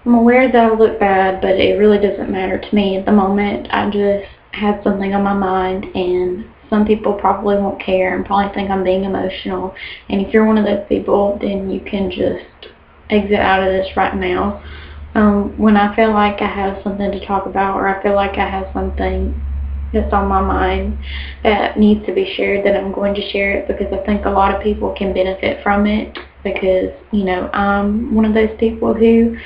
I'm aware that I look bad, but it really doesn't matter to me at the moment. I just had something on my mind, and some people probably won't care and probably think I'm being emotional. And if you're one of those people, then you can just exit out of this right now. When I feel like I have something to talk about, or I feel like I have something that's on my mind that needs to be shared, then I'm going to share it, because I think a lot of people can benefit from it, because, I'm one of those people who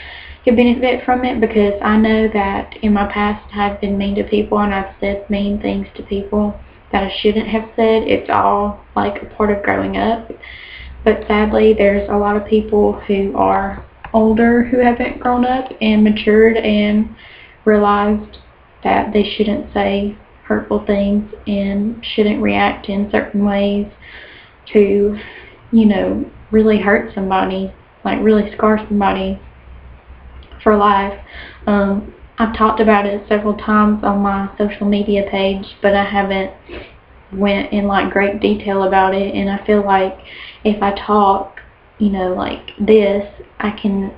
can benefit from it, because I know that in my past I've been mean to people and I've said mean things to people that I shouldn't have said. It's all like a part of growing up. But sadly, there's a lot of people who are older who haven't grown up and matured and realized that they shouldn't say hurtful things and shouldn't react in certain ways to, really hurt somebody, like really scar somebody for life. I've talked about it several times on my social media page, but I haven't went in like great detail about it, and I feel like if I talk, like this, I can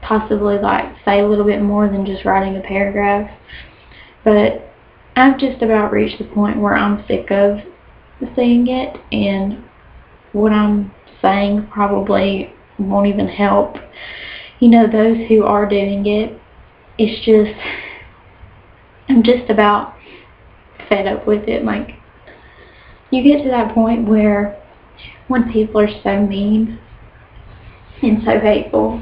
possibly like say a little bit more than just writing a paragraph. But I've just about reached the point where I'm sick of saying it, and what I'm saying probably won't even help, those who are doing it. It's just, I'm just about fed up with it. Like, you get to that point where when people are so mean and so hateful,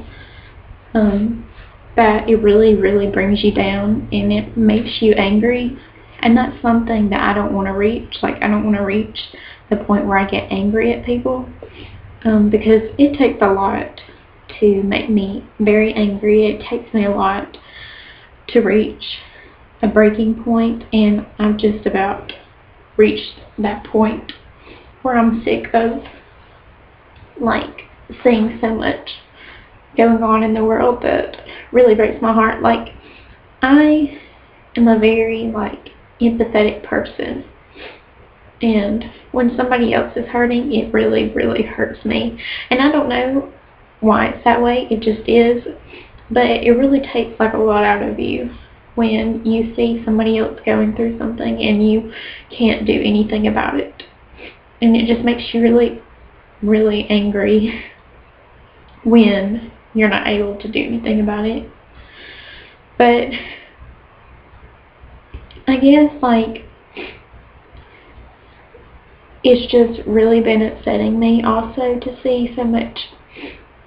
that it really, really brings you down and it makes you angry. And that's something that I don't want to reach. Like, I don't want to reach the point where I get angry at people, because it takes a lot to make me very angry. It takes me a lot to reach a breaking point, and I've just about reached that point where I'm sick of like seeing so much going on in the world that really breaks my heart. Like, I am a very like empathetic person, and when somebody else is hurting, it really, really hurts me. And I don't know why it's that way, it just is. But it really takes like a lot out of you when you see somebody else going through something and you can't do anything about it. And it just makes you really, really angry when you're not able to do anything about it. But I guess like it's just really been upsetting me also to see so much,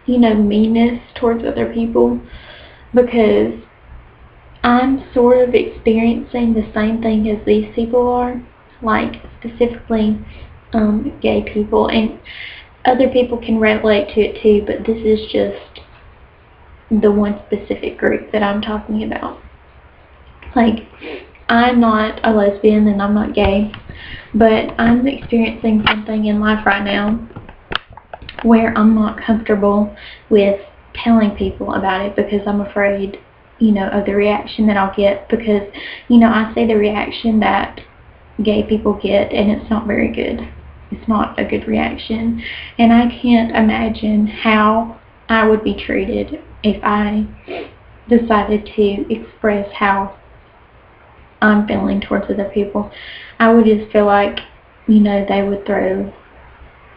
meanness towards other people, because I'm sort of experiencing the same thing as these people are, like specifically gay people, and other people can relate to it too, but this is just the one specific group that I'm talking about. Like, I'm not a lesbian and I'm not gay, but I'm experiencing something in life right now where I'm not comfortable with telling people about it, because I'm afraid, of the reaction that I'll get, because, I see the reaction that gay people get, and it's not very good. It's not a good reaction, and I can't imagine how I would be treated if I decided to express how I'm feeling towards other people. I would just feel like, they would throw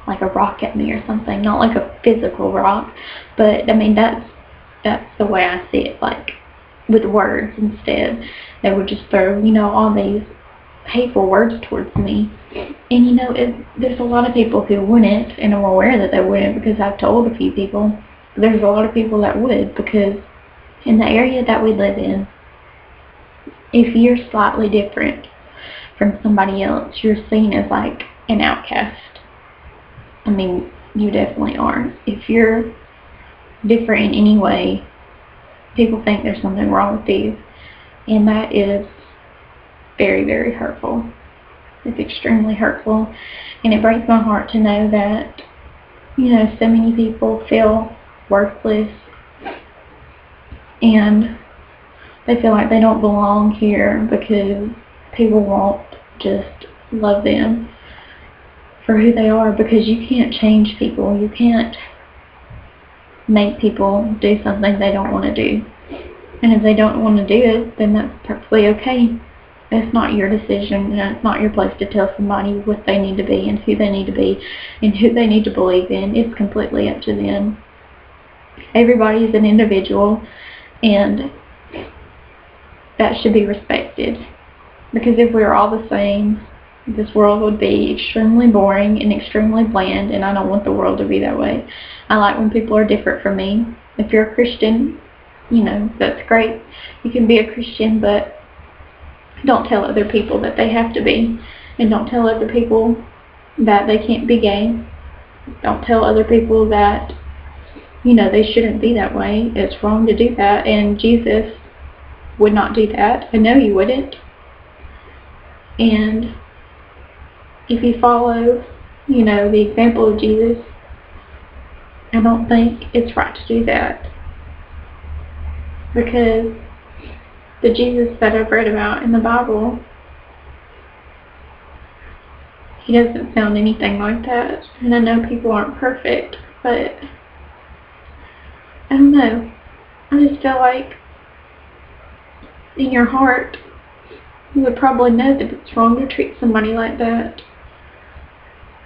like a rock at me or something. Not like a physical rock, but I mean, that's the way I see it, like with words instead. They would just throw, all these hateful words towards me. And there's a lot of people who wouldn't, and I'm aware that they wouldn't, because I've told a few people. There's a lot of people that would, because in the area that we live in, if you're slightly different from somebody else, you're seen as like an outcast. I mean, you definitely are. If you're different in any way, people think there's something wrong with you, and that is very, very hurtful. It's extremely hurtful, and it breaks my heart to know that, so many people feel worthless, and they feel like they don't belong here because people won't just love them for who they are, because you can't change people. You can't make people do something they don't want to do. And if they don't want to do it, then that's perfectly okay. It's not your decision, and it's not your place to tell somebody what they need to be and who they need to be and who they need to believe in. It's completely up to them. Everybody is an individual, and that should be respected. Because if we were all the same, this world would be extremely boring and extremely bland, and I don't want the world to be that way. I like when people are different from me. If you're a Christian, that's great. You can be a Christian, but don't tell other people that they have to be. And don't tell other people that they can't be gay. Don't tell other people that, they shouldn't be that way. It's wrong to do that. And Jesus would not do that. I know you wouldn't. And if you follow, the example of Jesus, I don't think it's right to do that. Because the Jesus that I've read about in the Bible, he doesn't sound anything like that. And I know people aren't perfect, but I don't know. I just feel like in your heart, you would probably know that it's wrong to treat somebody like that.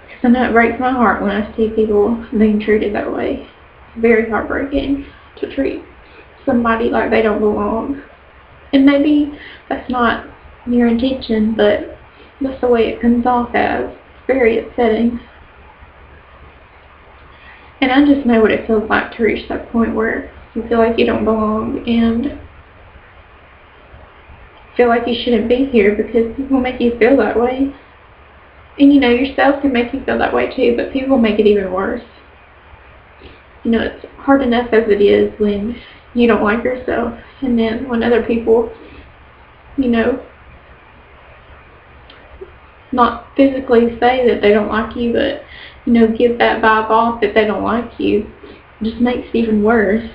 Because I know it breaks my heart when I see people being treated that way. It's very heartbreaking to treat somebody like they don't belong. And maybe that's not your intention, but that's the way it comes off as. It's very upsetting. And I just know what it feels like to reach that point where you feel like you don't belong and feel like you shouldn't be here because people make you feel that way. And yourself can make you feel that way too, but people make it even worse. It's hard enough as it is when you don't like yourself, and then when other people, not physically say that they don't like you, but, give that vibe off that they don't like you, it just makes it even worse.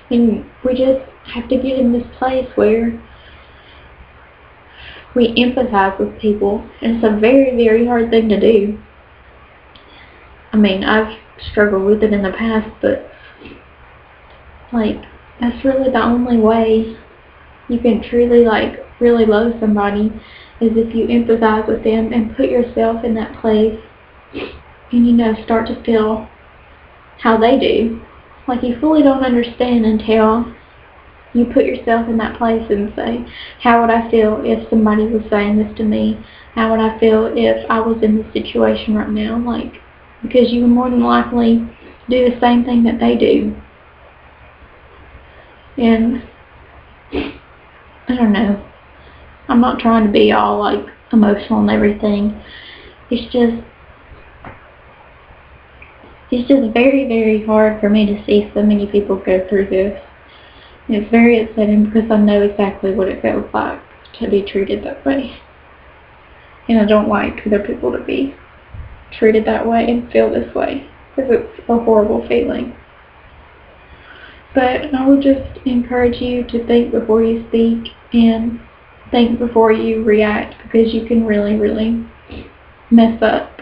And we just have to get in this place where we empathize with people, and it's a very, very hard thing to do. I mean, I've struggled with it in the past, but that's really the only way you can truly, really love somebody is if you empathize with them and put yourself in that place and, start to feel how they do. You fully don't understand until you put yourself in that place and say, how would I feel if somebody was saying this to me? How would I feel if I was in this situation right now? Because you would more than likely do the same thing that they do. And I don't know. I'm not trying to be all emotional and everything. It's just very, very hard for me to see so many people go through this. And it's very upsetting because I know exactly what it feels like to be treated that way. And I don't like other people to be treated that way and feel this way because it's a horrible feeling. But I would just encourage you to think before you speak and think before you react, because you can really, really mess up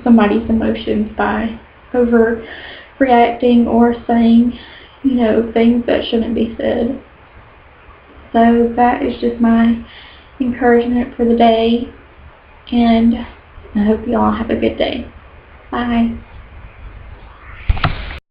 somebody's emotions by overreacting or saying, things that shouldn't be said. So that is just my encouragement for the day, and I hope you all have a good day. Bye.